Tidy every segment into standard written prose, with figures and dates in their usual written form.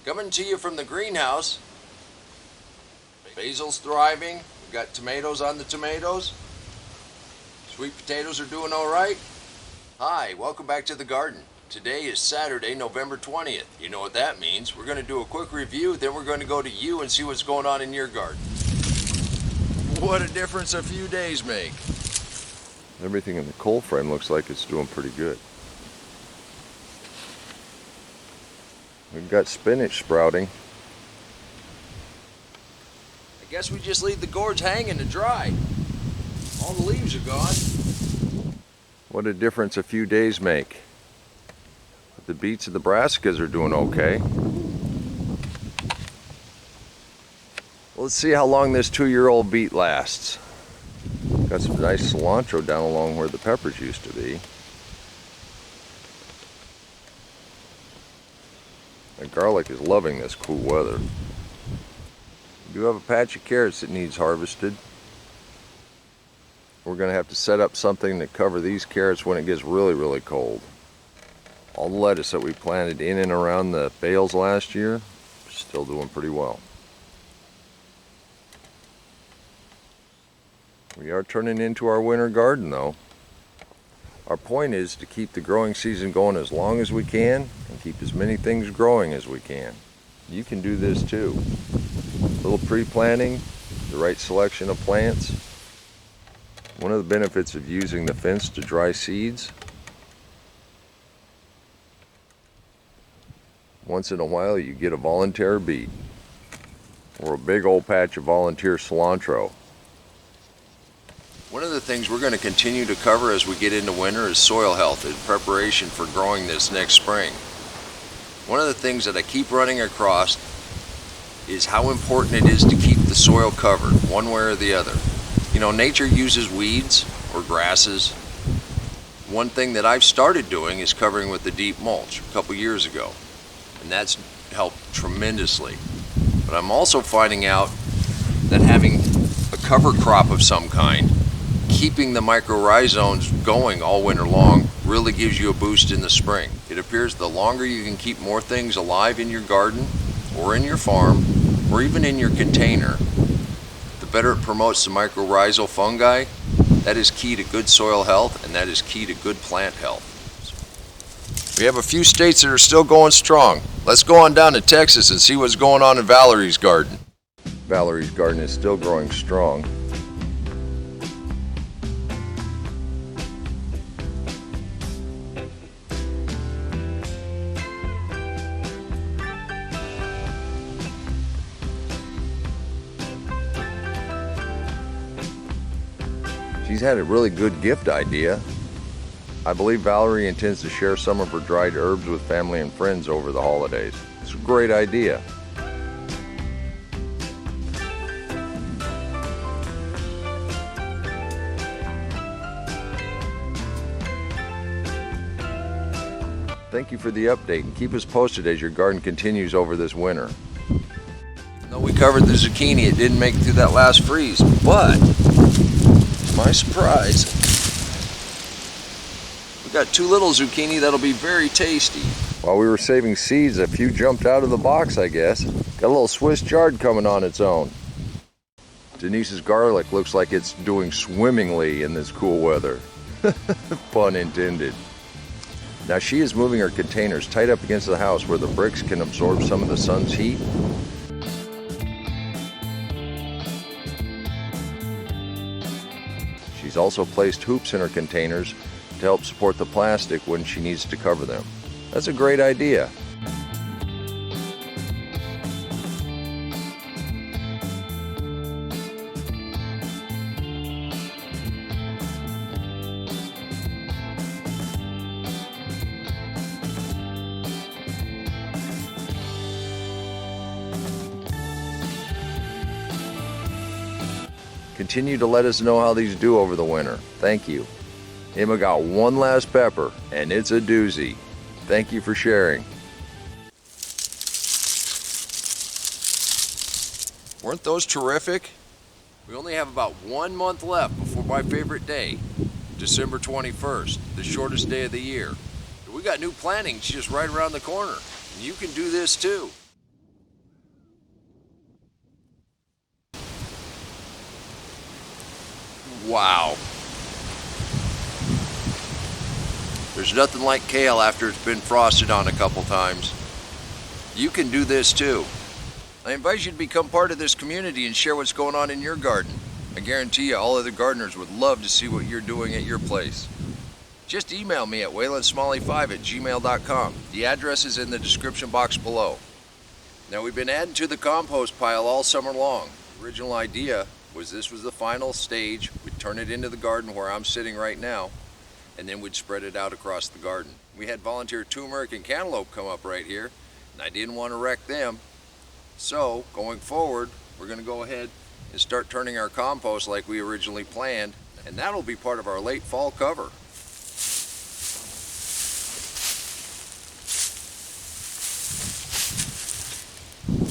Coming to you from the greenhouse. Basil's thriving. We've got tomatoes on the tomatoes. Sweet potatoes are doing all right. Hi, welcome back to the garden. Today is Saturday, November 20th. You know what that means. We're going to do a quick review, then we're going to go to you and see what's going on in your garden. What a difference a few days make. Everything in the cold frame looks like it's doing pretty good. We've got spinach sprouting. I guess we just leave the gourds hanging to dry. All the leaves are gone. What a difference a few days make. The beets and the brassicas are doing okay. Let's see how long this 2-year-old beet lasts. Got some nice cilantro down along where the peppers used to be. The garlic is loving this cool weather. We do have a patch of carrots that needs harvested. We're going to have to set up something to cover these carrots when it gets really cold. All the lettuce that we planted in and around the bales last year, still doing pretty well. We are turning into our winter garden though. Our point is to keep the growing season going as long as we can and keep as many things growing as we can. You can do this too. A little pre-planting, the right selection of plants. One of the benefits of using the fence to dry seeds, once in a while you get a volunteer beet or a big old patch of volunteer cilantro. One of the things we're going to continue to cover as we get into winter is soil health in preparation for growing this next spring. One of the things that I keep running across is how important it is to keep the soil covered, one way or the other. You know, nature uses weeds or grasses. One thing that I've started doing is covering with the deep mulch a couple years ago, and that's helped tremendously. But I'm also finding out that having a cover crop of some kind, keeping the mycorrhizomes going all winter long, really gives you a boost in the spring. It appears the longer you can keep more things alive in your garden or in your farm or even in your container, the better it promotes the mycorrhizal fungi. That is key to good soil health, and that is key to good plant health. We have a few states that are still going strong. Let's go on down to Texas and see what's going on in Valerie's garden. Valerie's garden is still growing strong. She's had a really good gift idea. I believe Valerie intends to share some of her dried herbs with family and friends over the holidays. It's a great idea. Thank you for the update, and keep us posted as your garden continues over this winter. Even though we covered the zucchini, it didn't make it through that last freeze, but to my surprise, we got 2 little zucchini that'll be very tasty. While we were saving seeds, a few jumped out of the box, I guess. Got a little Swiss chard coming on its own. Denise's garlic looks like it's doing swimmingly in this cool weather. Pun intended. Now she is moving her containers tight up against the house where the bricks can absorb some of the sun's heat. She's also placed hoops in her containers to help support the plastic when she needs to cover them. That's a great idea. Continue to let us know how these do over the winter. Thank you. Emma got one last pepper, and it's a doozy. Thank you for sharing. Weren't those terrific? We only have about 1 month left before my favorite day, December 21st, the shortest day of the year. We got new plantings just right around the corner, and you can do this too. Wow. There's nothing like kale after it's been frosted on a couple times. You can do this too. I invite you to become part of this community and share what's going on in your garden. I guarantee you all other gardeners would love to see what you're doing at your place. Just email me at waylandsmalley5@gmail.com. The address is in the description box below. Now, we've been adding to the compost pile all summer long. The original idea was this was the final stage. We'd turn it into the garden where I'm sitting right now, and then we'd spread it out across the garden. We had volunteer turmeric and cantaloupe come up right here, and I didn't want to wreck them. So, going forward, we're going to go ahead and start turning our compost like we originally planned, and that'll be part of our late fall cover.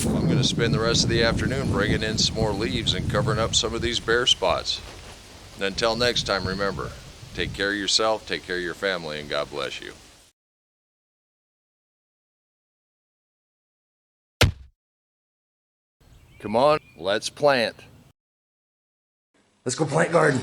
I'm going to spend the rest of the afternoon bringing in some more leaves and covering up some of these bare spots. And until next time, remember, take care of yourself, take care of your family, and God bless you. Come on, let's plant. Let's go plant garden.